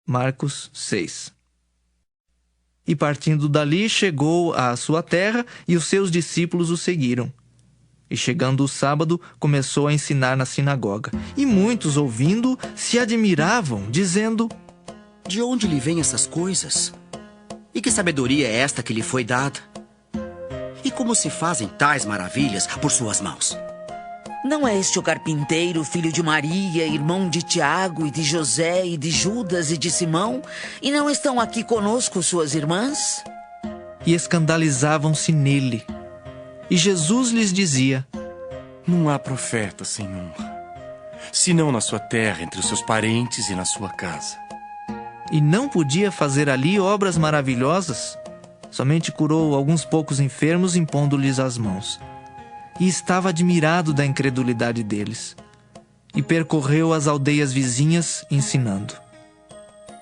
Marcos 6. E partindo dali, chegou à sua terra, e os seus discípulos o seguiram. E chegando o sábado, começou a ensinar na sinagoga. E muitos, ouvindo, se admiravam, dizendo: De onde lhe vêm essas coisas? E que sabedoria é esta que lhe foi dada? E como se fazem tais maravilhas por suas mãos? Não é este o carpinteiro, filho de Maria, irmão de Tiago e de José e de Judas e de Simão? E não estão aqui conosco suas irmãs? E escandalizavam-se nele. E Jesus lhes dizia: Não há profeta sem honra, senão na sua terra, entre os seus parentes e na sua casa. E não podia fazer ali obras maravilhosas? Somente curou alguns poucos enfermos, impondo-lhes as mãos. E estava admirado da incredulidade deles. E percorreu as aldeias vizinhas, ensinando.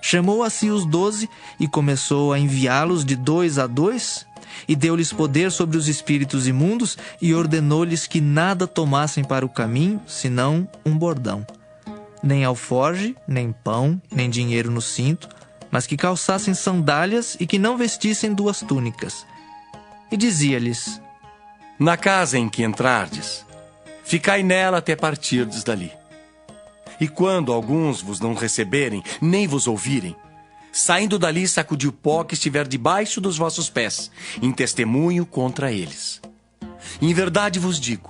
Chamou a si os 12 e começou a enviá-los de 2 a 2, e deu-lhes poder sobre os espíritos imundos, e ordenou-lhes que nada tomassem para o caminho, senão um bordão. Nem alforge, nem pão, nem dinheiro no cinto, mas que calçassem sandálias e que não vestissem 2 túnicas. E dizia-lhes: Na casa em que entrardes, ficai nela até partirdes dali. E quando alguns vos não receberem, nem vos ouvirem, saindo dali, sacudi o pó que estiver debaixo dos vossos pés, em testemunho contra eles. Em verdade vos digo,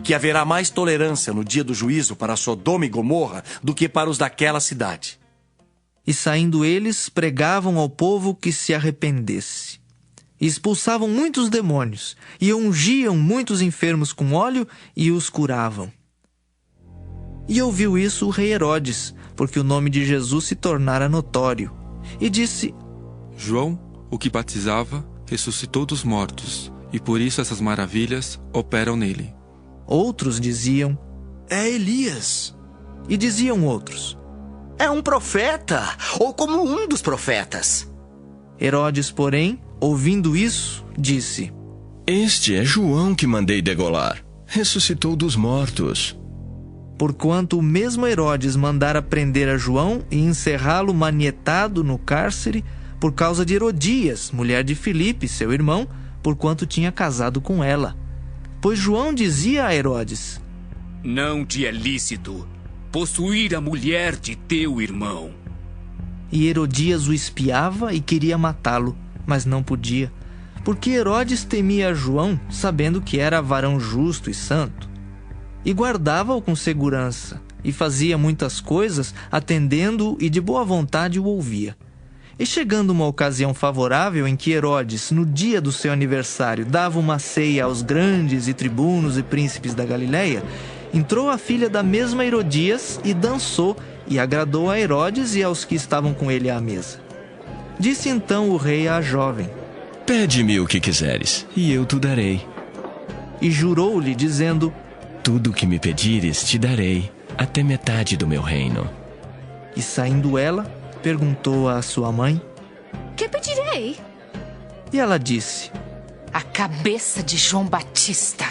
que haverá mais tolerância no dia do juízo para Sodoma e Gomorra do que para os daquela cidade. E saindo eles, pregavam ao povo que se arrependesse. E expulsavam muitos demônios, e ungiam muitos enfermos com óleo, e os curavam. E ouviu isso o rei Herodes, porque o nome de Jesus se tornara notório. E disse: João, o que batizava, ressuscitou dos mortos, e por isso essas maravilhas operam nele. Outros diziam: É Elias. E diziam outros: É um profeta, ou como um dos profetas. Herodes, porém, ouvindo isso, disse: Este é João que mandei degolar. Ressuscitou dos mortos. Porquanto o mesmo Herodes mandara prender a João e encerrá-lo manietado no cárcere por causa de Herodias, mulher de Filipe, seu irmão, porquanto tinha casado com ela. Pois João dizia a Herodes: Não te é lícito possuir a mulher de teu irmão. E Herodias o espiava e queria matá-lo, mas não podia, porque Herodes temia João, sabendo que era varão justo e santo. E guardava-o com segurança, e fazia muitas coisas, atendendo-o e de boa vontade o ouvia. E chegando uma ocasião favorável em que Herodes, no dia do seu aniversário, dava uma ceia aos grandes e tribunos e príncipes da Galileia, entrou a filha da mesma Herodias e dançou, e agradou a Herodes e aos que estavam com ele à mesa. Disse então o rei à jovem: Pede-me o que quiseres, e eu te darei. E jurou-lhe, dizendo: Tudo o que me pedires te darei, até metade do meu reino. E saindo ela, perguntou à sua mãe: Que pedirei? E ela disse: A cabeça de João Batista.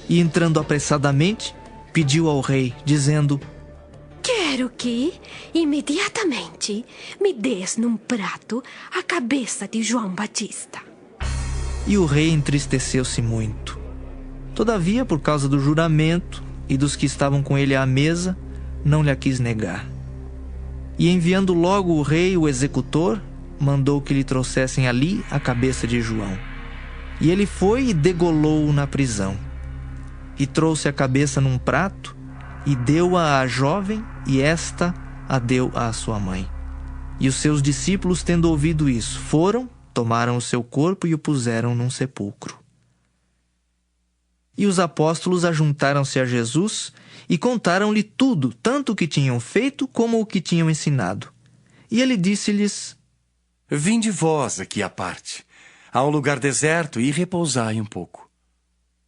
E entrando apressadamente, pediu ao rei, dizendo: Quero que, imediatamente, me des num prato a cabeça de João Batista. E o rei entristeceu-se muito. Todavia, por causa do juramento e dos que estavam com ele à mesa, não lhe a quis negar. E enviando logo o rei o executor, mandou que lhe trouxessem ali a cabeça de João. E ele foi e degolou-o na prisão. E trouxe a cabeça num prato, e deu-a à jovem, e esta a deu à sua mãe. E os seus discípulos, tendo ouvido isso, foram, tomaram o seu corpo e o puseram num sepulcro. E os apóstolos ajuntaram-se a Jesus e contaram-lhe tudo, tanto o que tinham feito como o que tinham ensinado. E ele disse-lhes: Vinde vós aqui à parte, a um lugar deserto, e repousai um pouco.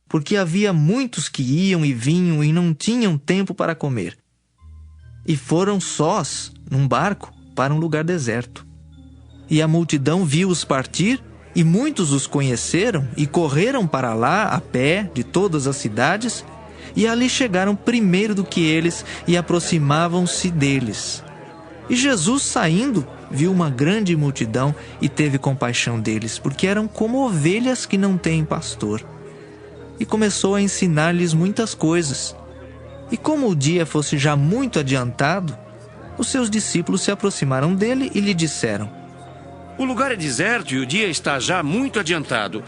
Porque havia muitos que iam e vinham e não tinham tempo para comer. E foram sós, num barco, para um lugar deserto. E a multidão viu-os partir, e muitos os conheceram e correram para lá a pé de todas as cidades, e ali chegaram primeiro do que eles e aproximavam-se deles. E Jesus, saindo, viu uma grande multidão e teve compaixão deles, porque eram como ovelhas que não têm pastor. E começou a ensinar-lhes muitas coisas. E como o dia fosse já muito adiantado, os seus discípulos se aproximaram dele e lhe disseram: O lugar é deserto e o dia está já muito adiantado.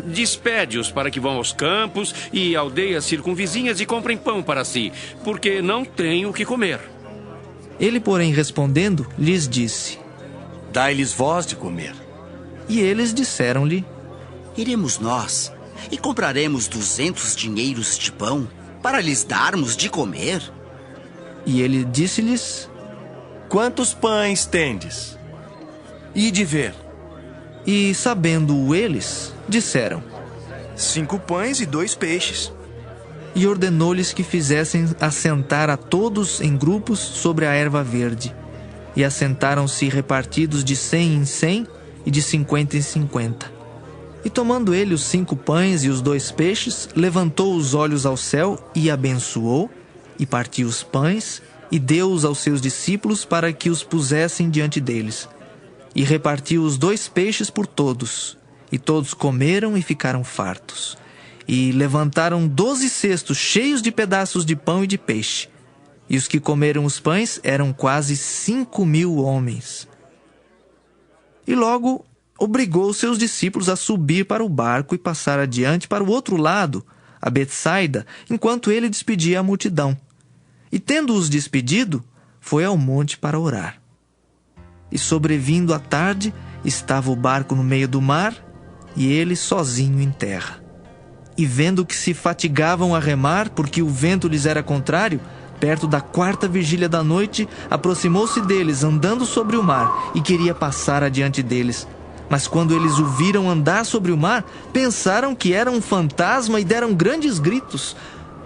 Despede-os para que vão aos campos e aldeias circunvizinhas e comprem pão para si, porque não têm o que comer. Ele, porém, respondendo, lhes disse: Dai-lhes vós de comer. E eles disseram-lhe: Iremos nós e compraremos 200 dinheiros de pão para lhes darmos de comer? E ele disse-lhes: Quantos pães tendes? Ide ver. E, sabendo-o eles, disseram: 5 pães e 2 peixes. E ordenou-lhes que fizessem assentar a todos em grupos sobre a erva verde. E assentaram-se repartidos de 100 em 100 e de 50 em 50. E tomando ele os 5 pães e os 2 peixes, levantou os olhos ao céu e abençoou, e partiu os pães, e deu-os aos seus discípulos para que os pusessem diante deles. E repartiu os 2 peixes por todos, e todos comeram e ficaram fartos. E levantaram 12 cestos cheios de pedaços de pão e de peixe. E os que comeram os pães eram quase 5.000 homens. E logo obrigou os seus discípulos a subir para o barco e passar adiante para o outro lado, a Betsaida, enquanto ele despedia a multidão. E tendo-os despedido, foi ao monte para orar. E sobrevindo a tarde, estava o barco no meio do mar, e ele sozinho em terra. E vendo que se fatigavam a remar, porque o vento lhes era contrário, perto da 4ª vigília da noite, aproximou-se deles, andando sobre o mar, e queria passar adiante deles. Mas quando eles o viram andar sobre o mar, pensaram que era um fantasma e deram grandes gritos,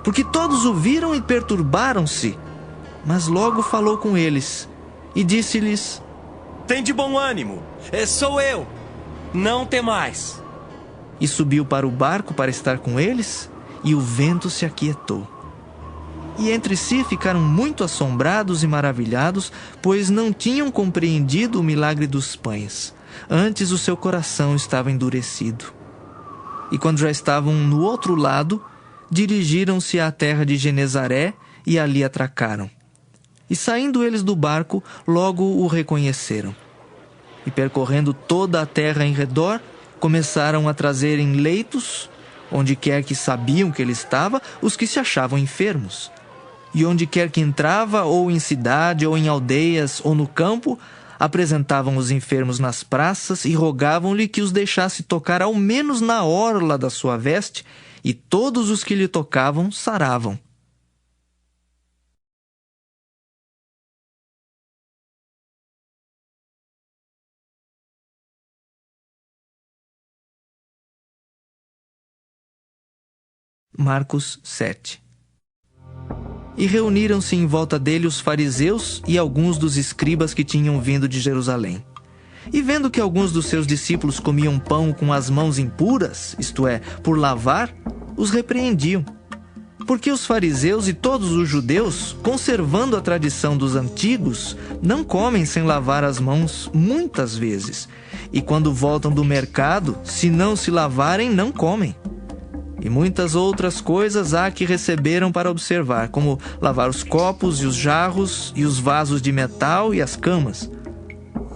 porque todos o viram e perturbaram-se. Mas logo falou com eles, e disse-lhes: Tende bom ânimo, sou eu, não temais. E subiu para o barco para estar com eles, e o vento se aquietou. E entre si ficaram muito assombrados e maravilhados, pois não tinham compreendido o milagre dos pães. Antes o seu coração estava endurecido. E quando já estavam no outro lado, dirigiram-se à terra de Genezaré e ali atracaram. E saindo eles do barco, logo o reconheceram. E percorrendo toda a terra em redor, começaram a trazer em leitos, onde quer que sabiam que ele estava, os que se achavam enfermos. E onde quer que entrava, ou em cidade, ou em aldeias, ou no campo, apresentavam os enfermos nas praças e rogavam-lhe que os deixasse tocar ao menos na orla da sua veste, e todos os que lhe tocavam saravam. Marcos 7. E reuniram-se em volta dele os fariseus e alguns dos escribas que tinham vindo de Jerusalém. E vendo que alguns dos seus discípulos comiam pão com as mãos impuras, isto é, por lavar, os repreendiam. Porque os fariseus e todos os judeus, conservando a tradição dos antigos, não comem sem lavar as mãos muitas vezes. E quando voltam do mercado, se não se lavarem, não comem. E muitas outras coisas há que receberam para observar, como lavar os copos e os jarros e os vasos de metal e as camas.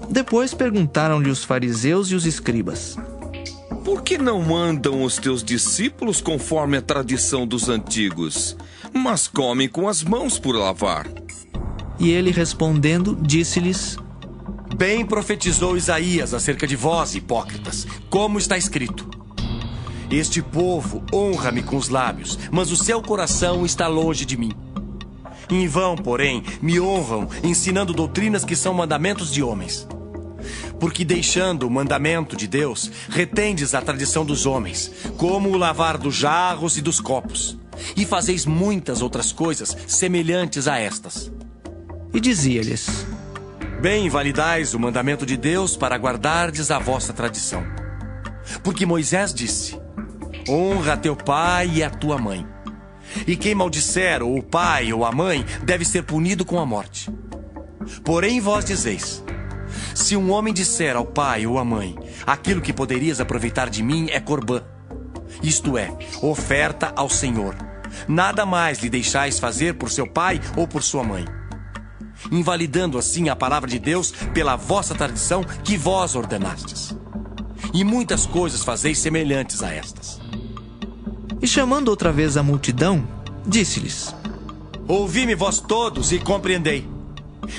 Depois perguntaram-lhe os fariseus e os escribas: Por que não mandam os teus discípulos conforme a tradição dos antigos, mas comem com as mãos por lavar? E ele respondendo, disse-lhes: Bem profetizou Isaías acerca de vós, hipócritas, como está escrito: Este povo honra-me com os lábios, mas o seu coração está longe de mim. Em vão, porém, me honram, ensinando doutrinas que são mandamentos de homens. Porque deixando o mandamento de Deus, retendes a tradição dos homens, como o lavar dos jarros e dos copos, e fazeis muitas outras coisas semelhantes a estas. E dizia-lhes: Bem invalidais o mandamento de Deus para guardardes a vossa tradição. Porque Moisés disse: Honra a teu pai e a tua mãe. E quem maldisser ou o pai ou a mãe deve ser punido com a morte. Porém vós dizeis: se um homem disser ao pai ou à mãe, aquilo que poderias aproveitar de mim é corbã, isto é, oferta ao Senhor, nada mais lhe deixais fazer por seu pai ou por sua mãe, invalidando assim a palavra de Deus pela vossa tradição que vós ordenastes. E muitas coisas fazeis semelhantes a estas. E chamando outra vez a multidão, disse-lhes: ouvi-me vós todos e compreendei.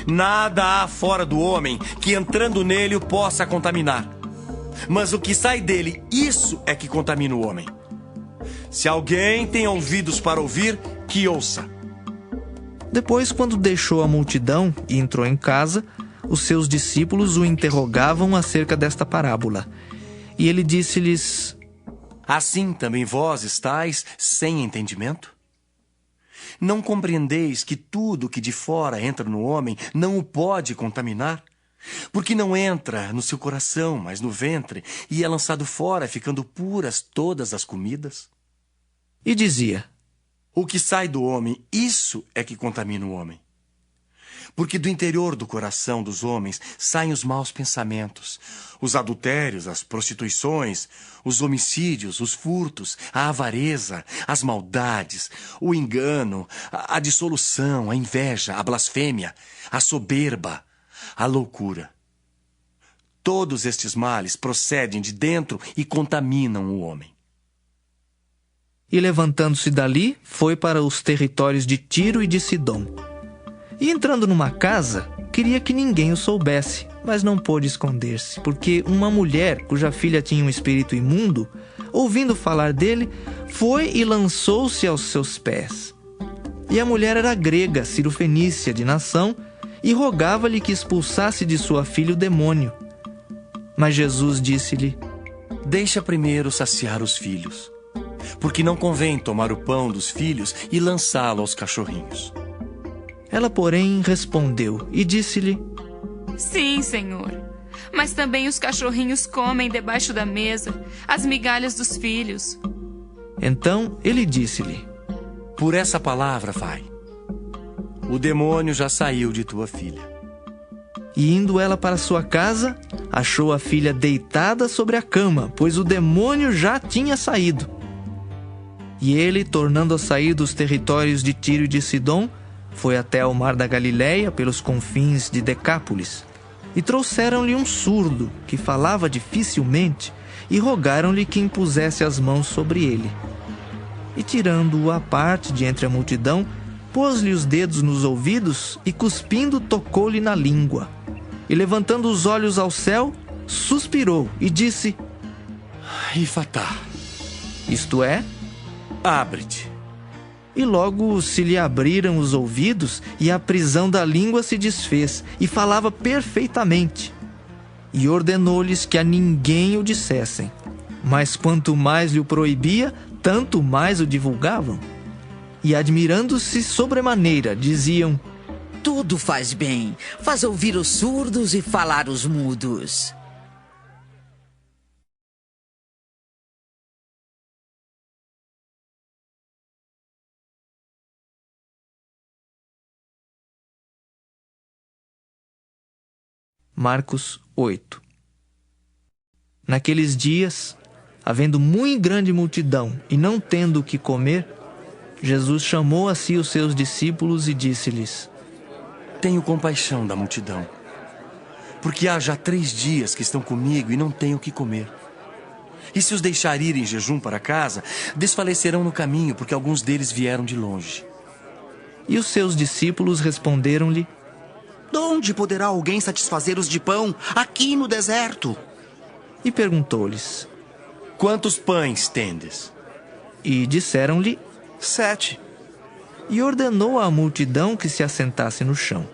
Nada há fora do homem que entrando nele o possa contaminar. Mas o que sai dele, isso é que contamina o homem. Se alguém tem ouvidos para ouvir, que ouça. Depois, quando deixou a multidão e entrou em casa, os seus discípulos o interrogavam acerca desta parábola. E ele disse-lhes: assim também vós estáis sem entendimento? Não compreendeis que tudo que de fora entra no homem não o pode contaminar? Porque não entra no seu coração, mas no ventre, e é lançado fora, ficando puras todas as comidas? E dizia: o que sai do homem, isso é que contamina o homem. Porque do interior do coração dos homens saem os maus pensamentos, os adultérios, as prostituições, os homicídios, os furtos, a avareza, as maldades, o engano, a dissolução, a inveja, a blasfêmia, a soberba, a loucura. Todos estes males procedem de dentro e contaminam o homem. E levantando-se dali, foi para os territórios de Tiro e de Sidom. E entrando numa casa, queria que ninguém o soubesse, mas não pôde esconder-se, porque uma mulher, cuja filha tinha um espírito imundo, ouvindo falar dele, foi e lançou-se aos seus pés. E a mulher era grega, cirofenícia de nação, e rogava-lhe que expulsasse de sua filha o demônio. Mas Jesus disse-lhe: deixa primeiro saciar os filhos, porque não convém tomar o pão dos filhos e lançá-lo aos cachorrinhos. Ela, porém, respondeu e disse-lhe: sim, Senhor, mas também os cachorrinhos comem debaixo da mesa as migalhas dos filhos. Então ele disse-lhe: por essa palavra vai, o demônio já saiu de tua filha. E indo ela para sua casa, achou a filha deitada sobre a cama, pois o demônio já tinha saído. E ele, tornando a sair dos territórios de Tiro e de Sidom, foi até ao mar da Galileia, pelos confins de Decápolis. E trouxeram-lhe um surdo, que falava dificilmente, e rogaram-lhe que impusesse as mãos sobre ele. E tirando-o à parte de entre a multidão, pôs-lhe os dedos nos ouvidos e, cuspindo, tocou-lhe na língua. E levantando os olhos ao céu, suspirou e disse: Ifatá, isto é, abre-te. E logo se lhe abriram os ouvidos, e a prisão da língua se desfez, e falava perfeitamente. E ordenou-lhes que a ninguém o dissessem. Mas quanto mais lhe o proibia, tanto mais o divulgavam. E admirando-se sobremaneira, diziam: tudo faz bem, faz ouvir os surdos e falar os mudos. Marcos 8. Naqueles dias, havendo muito grande multidão e não tendo o que comer, Jesus chamou a si os seus discípulos e disse-lhes: tenho compaixão da multidão, porque há já 3 dias que estão comigo e não têm o que comer. E se os deixar ir em jejum para casa, desfalecerão no caminho, porque alguns deles vieram de longe. E os seus discípulos responderam-lhe: de onde poderá alguém satisfazer-os de pão aqui no deserto? E perguntou-lhes: quantos pães tendes? E disseram-lhe: 7. E ordenou à multidão que se assentasse no chão.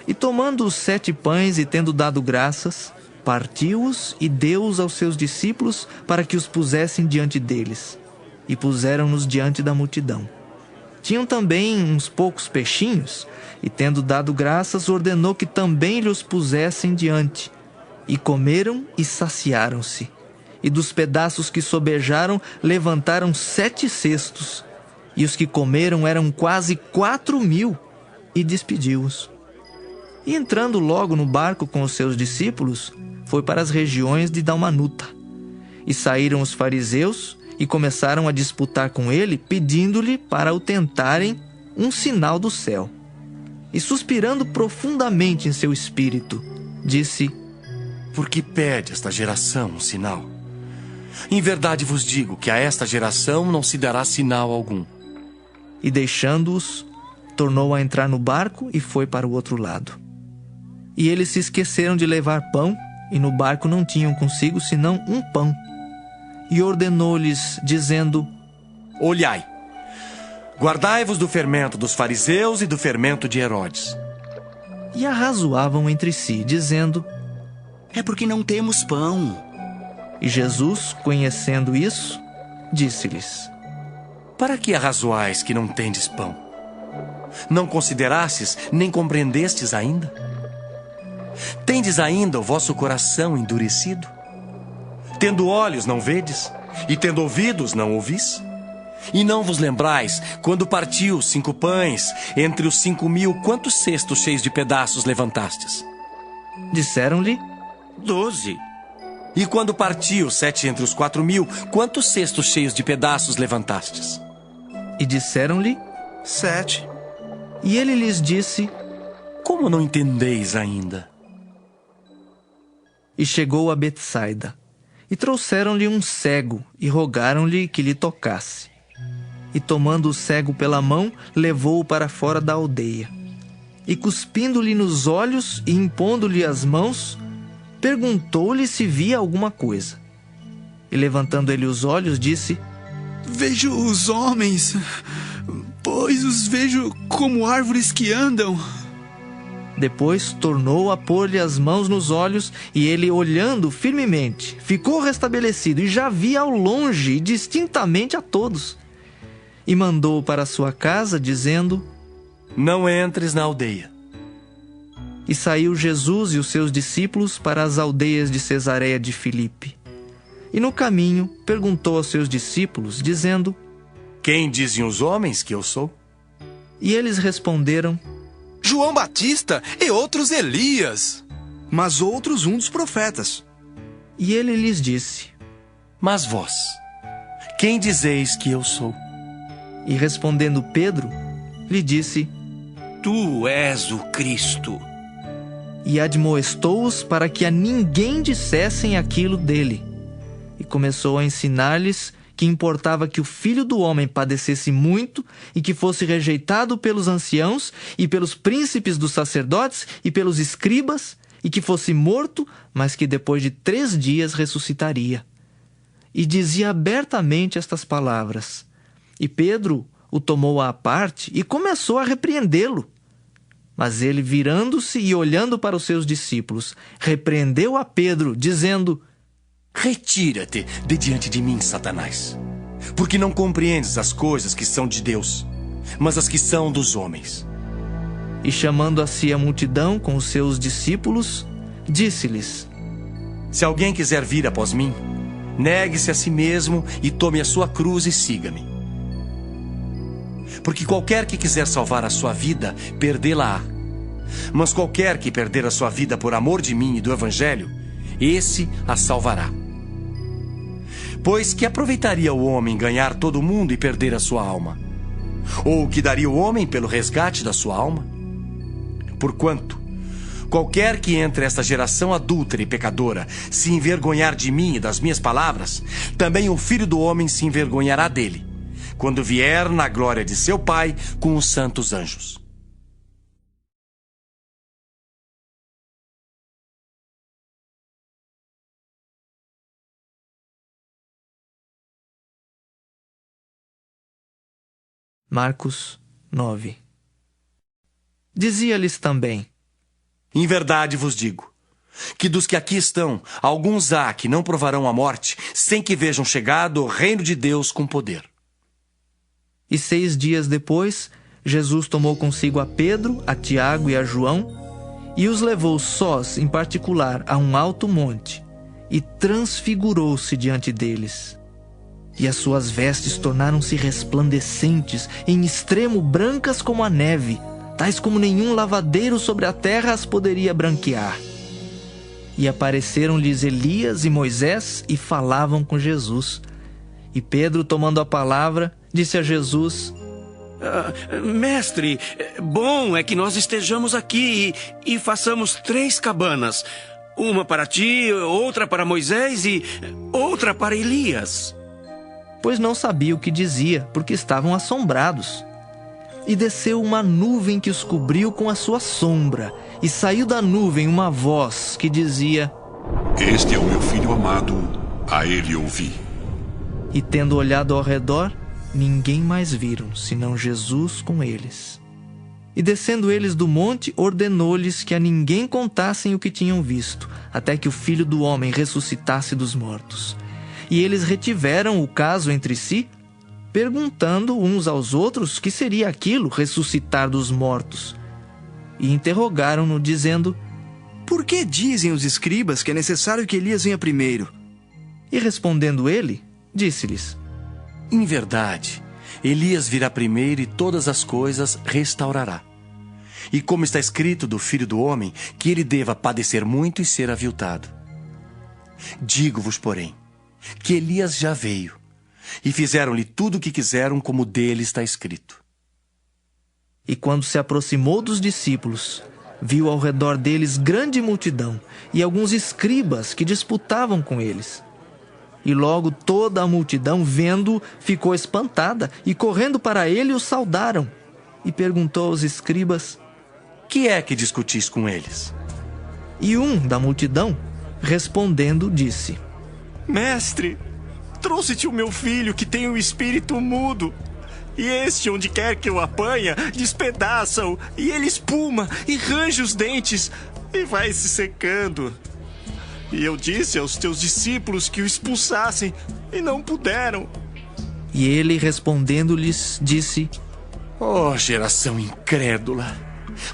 E tomando os 7 pães e tendo dado graças, partiu-os e deu-os aos seus discípulos para que os pusessem diante deles. E puseram-nos diante da multidão. Tinham também uns poucos peixinhos, e tendo dado graças, ordenou que também lhes pusessem diante. E comeram e saciaram-se. E dos pedaços que sobejaram, levantaram 7 cestos. E os que comeram eram quase 4.000, e despediu-os. E entrando logo no barco com os seus discípulos, foi para as regiões de Dalmanuta. E saíram os fariseus e começaram a disputar com ele, pedindo-lhe para o tentarem um sinal do céu. E suspirando profundamente em seu espírito, disse: Por que pede esta geração um sinal? Em verdade vos digo que a esta geração não se dará sinal algum. E deixando-os, tornou a entrar no barco e foi para o outro lado. E eles se esqueceram de levar pão, e no barco não tinham consigo senão um pão. E ordenou-lhes, dizendo: Olhai, guardai-vos do fermento dos fariseus e do fermento de Herodes. E arrazoavam entre si, dizendo: É porque não temos pão. E Jesus, conhecendo isso, disse-lhes: Para que arrazoais que não tendes pão? Não considerastes, nem compreendestes ainda? Tendes ainda o vosso coração endurecido? Tendo olhos não vedes, e tendo ouvidos não ouvis? E não vos lembrais, quando partiu 5 pães, entre os 5.000, quantos cestos cheios de pedaços levantastes? Disseram-lhe: 12. E quando partiu 7 entre os 4.000, quantos cestos cheios de pedaços levantastes? E disseram-lhe: 7. E ele lhes disse: Como não entendeis ainda? E chegou a Betsaida, e trouxeram-lhe um cego, e rogaram-lhe que lhe tocasse. E tomando o cego pela mão, levou-o para fora da aldeia. E cuspindo-lhe nos olhos e impondo-lhe as mãos, perguntou-lhe se via alguma coisa. E levantando ele os olhos, disse: Vejo os homens, pois os vejo como árvores que andam. Depois tornou a pôr-lhe as mãos nos olhos, e ele, olhando firmemente, ficou restabelecido e já via ao longe e distintamente a todos. E mandou-o para sua casa, dizendo: Não entres na aldeia. E saiu Jesus e os seus discípulos para as aldeias de Cesareia de Filipe. E no caminho perguntou aos seus discípulos, dizendo: Quem dizem os homens que eu sou? E eles responderam: João Batista e outros Elias. Mas outros um dos profetas. E ele lhes disse: Mas vós, quem dizeis que eu sou? E respondendo Pedro, lhe disse: Tu és o Cristo. E admoestou-os para que a ninguém dissessem aquilo dele. E começou a ensinar-lhes que importava que o Filho do Homem padecesse muito e que fosse rejeitado pelos anciãos e pelos príncipes dos sacerdotes e pelos escribas, e que fosse morto, mas que depois de 3 dias ressuscitaria. E dizia abertamente estas palavras. E Pedro o tomou à parte e começou a repreendê-lo. Mas ele, virando-se e olhando para os seus discípulos, repreendeu a Pedro, dizendo: Retira-te de diante de mim, Satanás, porque não compreendes as coisas que são de Deus, mas as que são dos homens. E chamando a si a multidão com os seus discípulos, disse-lhes: Se alguém quiser vir após mim, negue-se a si mesmo e tome a sua cruz e siga-me. Porque qualquer que quiser salvar a sua vida, perdê-la-á. Mas qualquer que perder a sua vida por amor de mim e do Evangelho, esse a salvará. Pois que aproveitaria o homem ganhar todo o mundo e perder a sua alma? Ou o que daria o homem pelo resgate da sua alma? Porquanto, qualquer que entre esta geração adúltera e pecadora se envergonhar de mim e das minhas palavras, também o Filho do Homem se envergonhará dele, quando vier na glória de seu Pai com os santos anjos. Marcos 9. Dizia-lhes também: Em verdade vos digo, que dos que aqui estão, alguns há que não provarão a morte, sem que vejam chegado o reino de Deus com poder. E 6 dias depois, Jesus tomou consigo a Pedro, a Tiago e a João, e os levou sós, em particular, a um alto monte, e transfigurou-se diante deles. E as suas vestes tornaram-se resplandecentes, em extremo brancas como a neve, tais como nenhum lavadeiro sobre a terra as poderia branquear. E apareceram-lhes Elias e Moisés e falavam com Jesus. E Pedro, tomando a palavra, disse a Jesus: Mestre, bom é que nós estejamos aqui e façamos 3 cabanas. Uma para ti, outra para Moisés e outra para Elias. Pois não sabia o que dizia, porque estavam assombrados. E desceu uma nuvem que os cobriu com a sua sombra, e saiu da nuvem uma voz que dizia: Este é o meu filho amado, a ele ouvi. E tendo olhado ao redor, ninguém mais viram, senão Jesus com eles. E descendo eles do monte, ordenou-lhes que a ninguém contassem o que tinham visto, até que o Filho do Homem ressuscitasse dos mortos. E eles retiveram o caso entre si, perguntando uns aos outros que seria aquilo, ressuscitar dos mortos. E interrogaram-no, dizendo: Por que dizem os escribas que é necessário que Elias venha primeiro? E respondendo ele, disse-lhes: Em verdade, Elias virá primeiro e todas as coisas restaurará. E como está escrito do Filho do Homem, que ele deva padecer muito e ser aviltado. Digo-vos, porém, que Elias já veio, e fizeram-lhe tudo o que quiseram, como dele está escrito. E quando se aproximou dos discípulos, viu ao redor deles grande multidão, e alguns escribas que disputavam com eles. E logo toda a multidão, vendo-o, ficou espantada, e correndo para ele o saudaram. E perguntou aos escribas: Que é que discutis com eles? E um da multidão, respondendo, disse: Mestre, trouxe-te o meu filho que tem o espírito mudo. E este, onde quer que o apanha, despedaça-o, e ele espuma e range os dentes, e vai se secando. E eu disse aos teus discípulos que o expulsassem, e não puderam. E ele, respondendo-lhes, disse: Ó geração incrédula,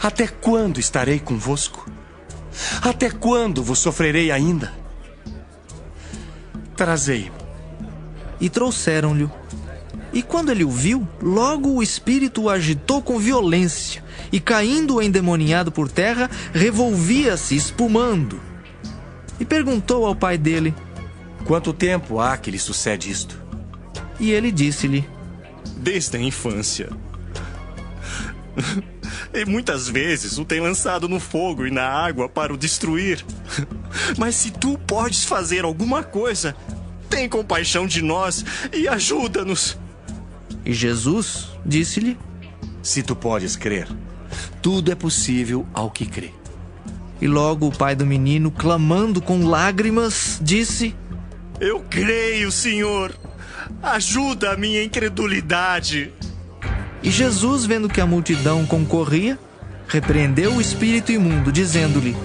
até quando estarei convosco? Até quando vos sofrerei ainda? Trazei-mo. E trouxeram-lhe. E quando ele o viu, logo o espírito o agitou com violência, e caindo o endemoniado por terra, revolvia-se, espumando. E perguntou ao pai dele: Quanto tempo há que lhe sucede isto? E ele disse-lhe: Desde a infância. E muitas vezes o tem lançado no fogo e na água para o destruir. Mas se tu podes fazer alguma coisa, tem compaixão de nós e ajuda-nos. E Jesus disse-lhe: Se tu podes crer, tudo é possível ao que crê. E logo o pai do menino, clamando com lágrimas, disse: Eu creio, Senhor. Ajuda a minha incredulidade. E Jesus, vendo que a multidão concorria, repreendeu o espírito imundo, dizendo-lhe: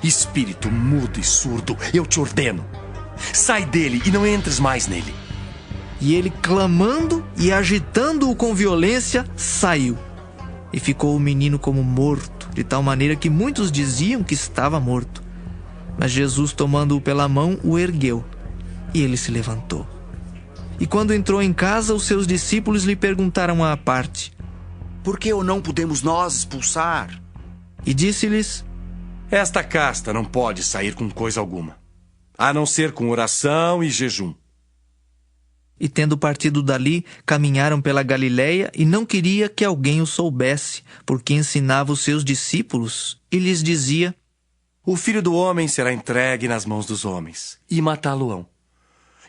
Espírito mudo e surdo, eu te ordeno, sai dele e não entres mais nele. E ele, clamando e agitando-o com violência, saiu. E ficou o menino como morto, de tal maneira que muitos diziam que estava morto. Mas Jesus, tomando-o pela mão, o ergueu, e ele se levantou. E quando entrou em casa, os seus discípulos lhe perguntaram à parte: Por que o não podemos nós expulsar? E disse-lhes: Esta casta não pode sair com coisa alguma, a não ser com oração e jejum. E tendo partido dali, caminharam pela Galiléia, e não queria que alguém o soubesse, porque ensinava os seus discípulos, e lhes dizia: O Filho do Homem será entregue nas mãos dos homens, e matá-lo-ão.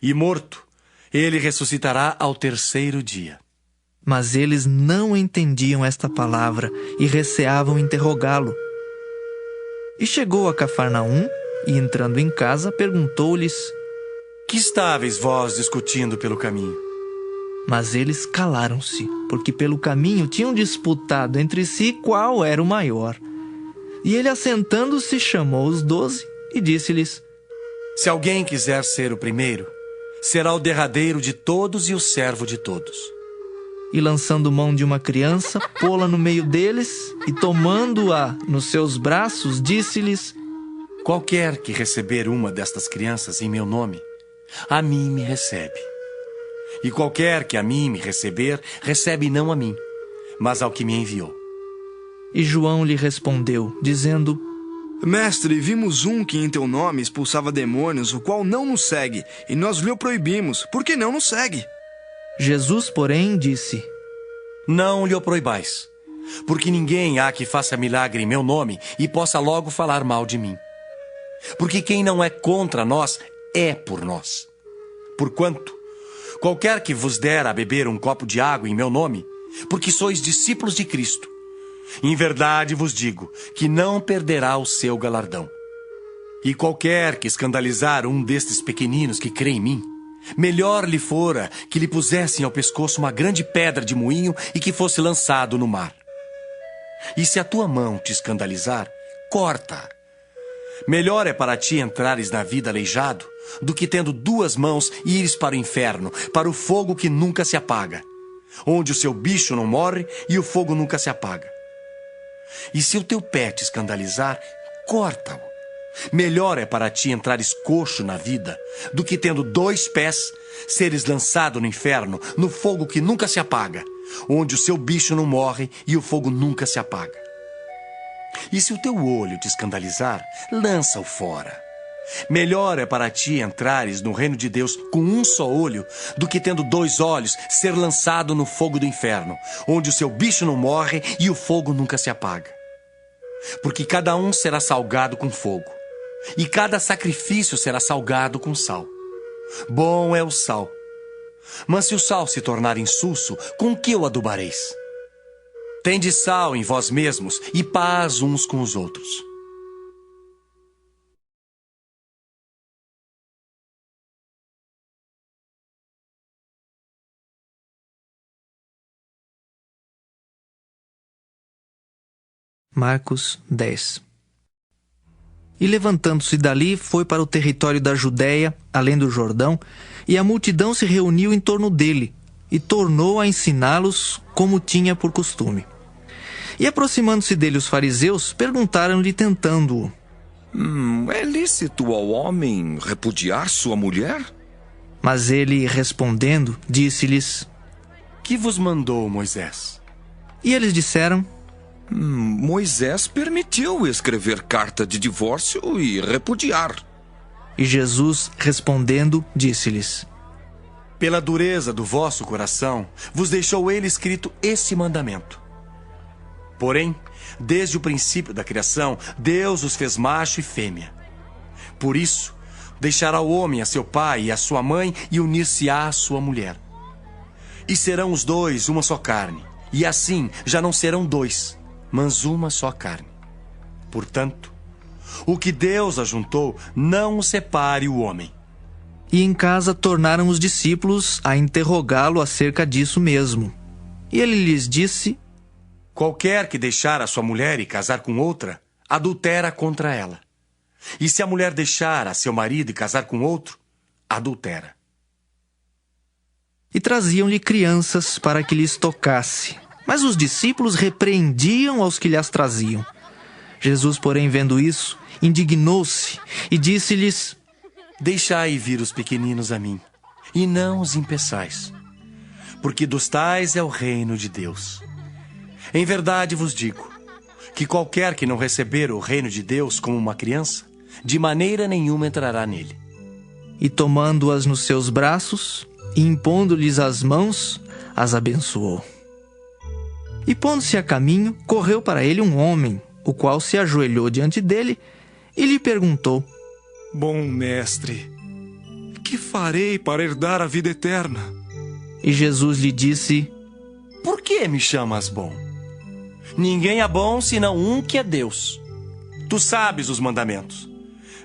E morto, ele ressuscitará ao 3º dia. Mas eles não entendiam esta palavra, e receavam interrogá-lo. E chegou a Cafarnaum, e entrando em casa, perguntou-lhes: Que estáveis vós discutindo pelo caminho? Mas eles calaram-se, porque pelo caminho tinham disputado entre si qual era o maior. E ele, assentando-se, chamou os 12 e disse-lhes: Se alguém quiser ser o primeiro, será o derradeiro de todos e o servo de todos. E lançando mão de uma criança, pô-la no meio deles, e tomando-a nos seus braços, disse-lhes: Qualquer que receber uma destas crianças em meu nome, a mim me recebe. E qualquer que a mim me receber, recebe não a mim, mas ao que me enviou. E João lhe respondeu, dizendo: Mestre, vimos um que em teu nome expulsava demônios, o qual não nos segue, e nós lhe o proibimos, porque não nos segue. Jesus, porém, disse: Não lhe o proibais, porque ninguém há que faça milagre em meu nome e possa logo falar mal de mim. Porque quem não é contra nós é por nós. Porquanto, qualquer que vos der a beber um copo de água em meu nome, porque sois discípulos de Cristo, em verdade vos digo que não perderá o seu galardão. E qualquer que escandalizar um destes pequeninos que crê em mim, melhor lhe fora que lhe pusessem ao pescoço uma grande pedra de moinho e que fosse lançado no mar. E se a tua mão te escandalizar, corta. Melhor é para ti entrares na vida aleijado do que tendo duas mãos ires para o inferno, para o fogo que nunca se apaga, onde o seu bicho não morre e o fogo nunca se apaga. E se o teu pé te escandalizar, corta-o. Melhor é para ti entrares coxo na vida do que tendo 2 pés seres lançado no inferno, no fogo que nunca se apaga, onde o seu bicho não morre e o fogo nunca se apaga. E se o teu olho te escandalizar, lança-o fora. Melhor é para ti entrares no reino de Deus com um só olho do que tendo 2 olhos ser lançado no fogo do inferno, onde o seu bicho não morre e o fogo nunca se apaga. Porque cada um será salgado com fogo, e cada sacrifício será salgado com sal. Bom é o sal. Mas se o sal se tornar insulso, com que o adubareis? Tende sal em vós mesmos e paz uns com os outros. Marcos 10. E levantando-se dali, foi para o território da Judéia, além do Jordão, e a multidão se reuniu em torno dele, e tornou a ensiná-los como tinha por costume. E aproximando-se dele os fariseus, perguntaram-lhe tentando-o: É lícito ao homem repudiar sua mulher? Mas ele, respondendo, disse-lhes: Que vos mandou Moisés? E eles disseram: Moisés permitiu escrever carta de divórcio e repudiar. E Jesus, respondendo, disse-lhes: Pela dureza do vosso coração, vos deixou ele escrito esse mandamento. Porém, desde o princípio da criação, Deus os fez macho e fêmea. Por isso, deixará o homem a seu pai e a sua mãe e unir-se-á à sua mulher. E serão os 2 uma só carne, e assim já não serão 2, mas uma só carne. Portanto, o que Deus ajuntou, não o separe o homem. E em casa tornaram os discípulos a interrogá-lo acerca disso mesmo. E ele lhes disse: Qualquer que deixar a sua mulher e casar com outra, adultera contra ela. E se a mulher deixar a seu marido e casar com outro, adultera. E traziam-lhe crianças para que lhes tocasse. Mas os discípulos repreendiam aos que lhes traziam. Jesus, porém, vendo isso, indignou-se e disse-lhes: Deixai vir os pequeninos a mim, e não os impeçais, porque dos tais é o reino de Deus. Em verdade vos digo, que qualquer que não receber o reino de Deus como uma criança, de maneira nenhuma entrará nele. E tomando-as nos seus braços, e impondo-lhes as mãos, as abençoou. E pondo-se a caminho, correu para ele um homem, o qual se ajoelhou diante dele e lhe perguntou: Bom mestre, que farei para herdar a vida eterna? E Jesus lhe disse: Por que me chamas bom? Ninguém é bom senão um que é Deus. Tu sabes os mandamentos: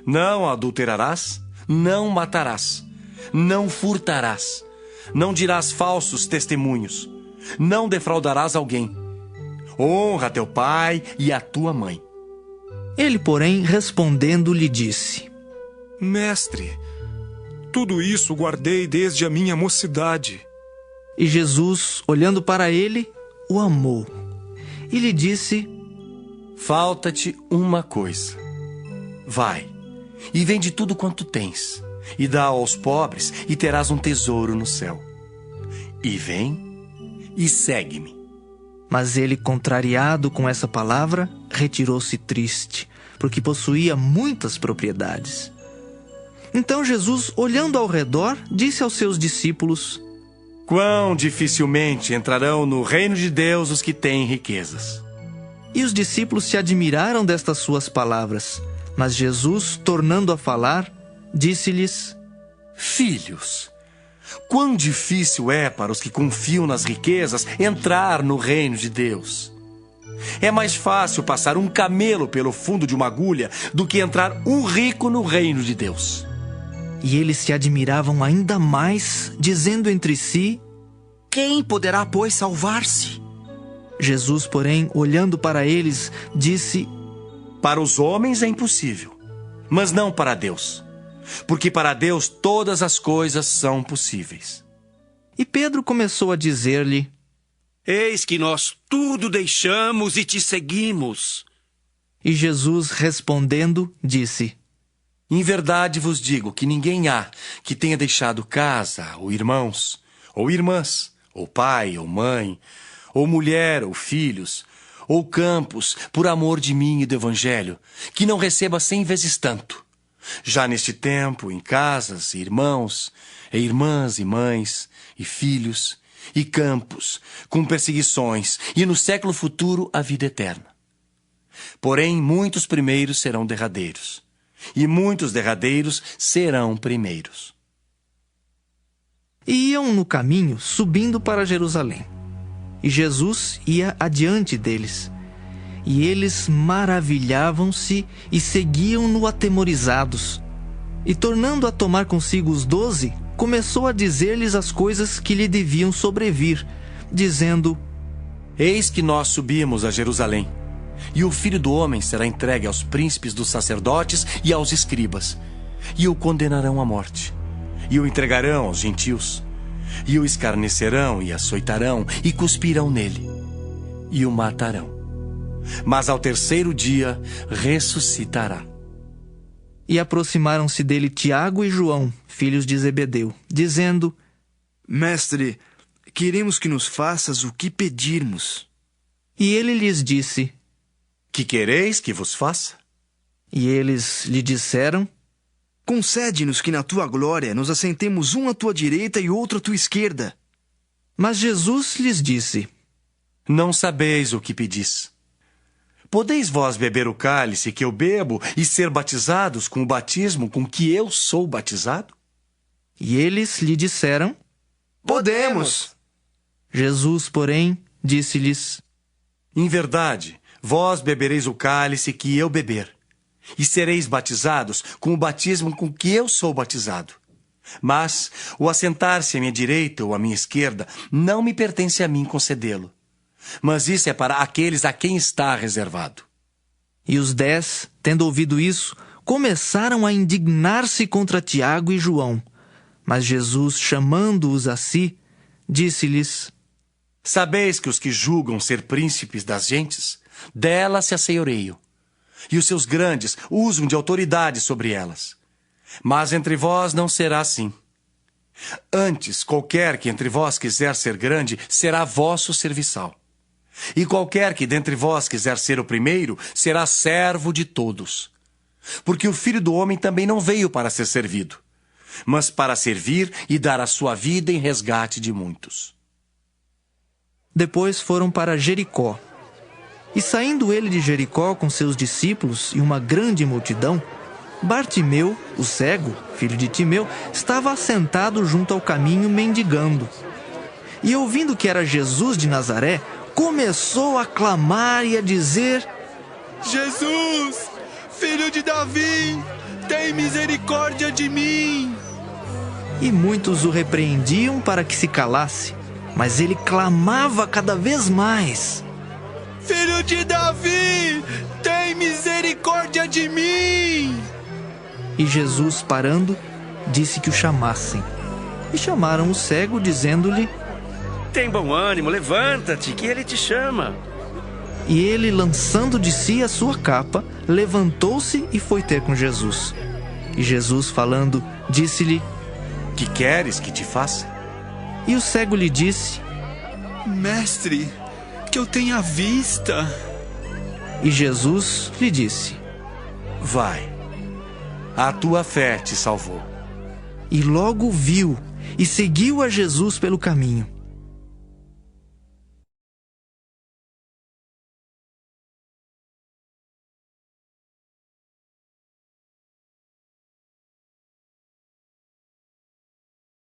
não adulterarás, não matarás, não furtarás, não dirás falsos testemunhos, não defraudarás alguém. Honra teu pai e a tua mãe. Ele, porém, respondendo, lhe disse: Mestre, tudo isso guardei desde a minha mocidade. E Jesus, olhando para ele, o amou. E lhe disse: Falta-te uma coisa. Vai, e vende tudo quanto tens, e dá aos pobres, e terás um tesouro no céu. E vem, e segue-me. Mas ele, contrariado com essa palavra, retirou-se triste, porque possuía muitas propriedades. Então Jesus, olhando ao redor, disse aos seus discípulos: Quão dificilmente entrarão no reino de Deus os que têm riquezas. E os discípulos se admiraram destas suas palavras. Mas Jesus, tornando a falar, disse-lhes: Filhos, quão difícil é para os que confiam nas riquezas entrar no reino de Deus. É mais fácil passar um camelo pelo fundo de uma agulha do que entrar um rico no reino de Deus. E eles se admiravam ainda mais, dizendo entre si: Quem poderá, pois, salvar-se? Jesus, porém, olhando para eles, disse: Para os homens é impossível, mas não para Deus, porque para Deus todas as coisas são possíveis. E Pedro começou a dizer-lhe: Eis que nós tudo deixamos e te seguimos. E Jesus, respondendo, disse: Em verdade vos digo que ninguém há que tenha deixado casa, ou irmãos, ou irmãs, ou pai, ou mãe, ou mulher, ou filhos, ou campos, por amor de mim e do Evangelho, que não receba 100 vezes tanto. Já neste tempo, em casas, irmãos, e irmãs, e mães, e filhos, e campos, com perseguições, e no século futuro a vida eterna. Porém, muitos primeiros serão derradeiros, e muitos derradeiros serão primeiros. E iam no caminho, subindo para Jerusalém. E Jesus ia adiante deles. E eles maravilhavam-se e seguiam-no atemorizados. E tornando a tomar consigo os 12, começou a dizer-lhes as coisas que lhe deviam sobrevir, dizendo: Eis que nós subimos a Jerusalém, e o Filho do Homem será entregue aos príncipes dos sacerdotes e aos escribas, e o condenarão à morte, e o entregarão aos gentios, e o escarnecerão e açoitarão, e cuspirão nele, e o matarão. Mas ao terceiro dia ressuscitará. E aproximaram-se dele Tiago e João, filhos de Zebedeu, dizendo: Mestre, queremos que nos faças o que pedirmos. E ele lhes disse: Que quereis que vos faça? E eles lhe disseram: Concede-nos que na tua glória nos assentemos um à tua direita e outro à tua esquerda. Mas Jesus lhes disse: Não sabeis o que pedis. Podeis vós beber o cálice que eu bebo e ser batizados com o batismo com que eu sou batizado? E eles lhe disseram: Podemos. Jesus, porém, disse-lhes: Em verdade, vós bebereis o cálice que eu beber, e sereis batizados com o batismo com que eu sou batizado. Mas o assentar-se à minha direita ou à minha esquerda não me pertence a mim concedê-lo. Mas isso é para aqueles a quem está reservado. E os 10, tendo ouvido isso, começaram a indignar-se contra Tiago e João. Mas Jesus, chamando-os a si, disse-lhes: Sabeis que os que julgam ser príncipes das gentes, delas se assenhoreiam, e os seus grandes usam de autoridade sobre elas. Mas entre vós não será assim. Antes, qualquer que entre vós quiser ser grande, será vosso serviçal. E qualquer que dentre vós quiser ser o primeiro, será servo de todos. Porque o Filho do Homem também não veio para ser servido, mas para servir e dar a sua vida em resgate de muitos. Depois foram para Jericó. E saindo ele de Jericó com seus discípulos e uma grande multidão, Bartimeu, o cego, filho de Timeu, estava assentado junto ao caminho mendigando. E ouvindo que era Jesus de Nazaré, começou a clamar e a dizer: Jesus, filho de Davi, tem misericórdia de mim. E muitos o repreendiam para que se calasse, mas ele clamava cada vez mais: Filho de Davi, tem misericórdia de mim. E Jesus, parando, disse que o chamassem. E chamaram o cego, dizendo-lhe: Tem bom ânimo, levanta-te, que ele te chama. E ele, lançando de si a sua capa, levantou-se e foi ter com Jesus. E Jesus, falando, disse-lhe: Que queres que te faça? E o cego lhe disse: Mestre, que eu tenha vista. E Jesus lhe disse: Vai, a tua fé te salvou. E logo viu e seguiu a Jesus pelo caminho.